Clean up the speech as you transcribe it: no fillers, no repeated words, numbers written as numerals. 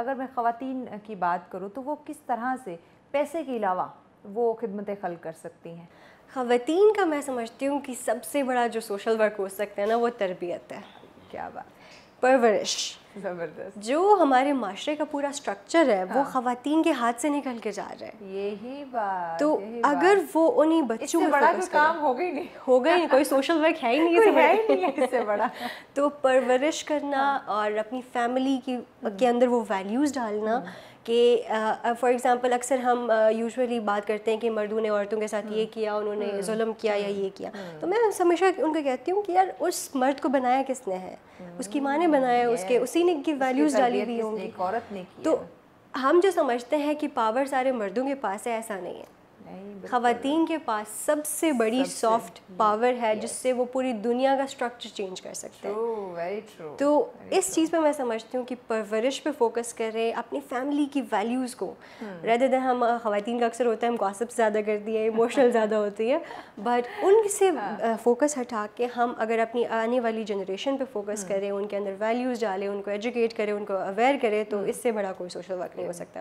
اگر میں خواتین کی بات کروں تو وہ کس طرح سے پیسے کے علاوہ وہ خدمت خلق کر سکتی ہیں؟ خواتین کا میں سمجھتی ہوں کہ سب سے بڑا جو سوشل ورک ہو سکتا ہے نا وہ تربیت ہے، کیا بات، پرورش. زبردست. جو ہمارے معاشرے کا پورا سٹرکچر ہے وہ خواتین کے ہاتھ سے نکل کے جا رہا ہے. یہی بات، تو اگر وہ انہیں بچوں پہ بڑا کوئی کام ہوگا ہی نہیں، ہوگا ہی نہیں، کوئی سوشل ورک ہے ہی نہیں اس سے بڑا. تو پرورش کرنا اور اپنی فیملی کے اندر وہ ویلیوز ڈالنا کہ فار ایگزامپل اکثر ہم یوزولی بات کرتے ہیں کہ مردوں نے عورتوں کے ساتھ یہ کیا، انہوں نے ظلم کیا یا یہ کیا. تو میں ہمیشہ ان کو کہتی ہوں کہ یار اس مرد کو بنایا کس نے ہے؟ اس کی ماں نے بنایا، اسی نے کی ویلیوز ڈالی ہوئی ہوں گی. تو ہم جو سمجھتے ہیں کہ پاور سارے مردوں کے پاس ہے، ایسا نہیں ہے. خواتین کے پاس سب سے بڑی سافٹ پاور ہے جس سے وہ پوری دنیا کا اسٹرکچر چینج کر سکتے ہیں. تو اس چیز پہ میں سمجھتی ہوں کہ پرورش پہ فوکس کریں، اپنی فیملی کی ویلیوز کو، ریدر دین ہم خواتین کا اکثر ہوتا ہے ہم گاسپ زیادہ کرتی ہیں، ایموشنل زیادہ ہوتی ہے، بٹ ان سے فوکس ہٹا کے ہم اگر اپنی آنے والی جنریشن پہ فوکس کریں، ان کے اندر ویلیوز ڈالیں، ان کو ایجوکیٹ کریں، ان کو اویئر کریں، تو اس سے بڑا کوئی سوشل ورک نہیں ہو سکتا.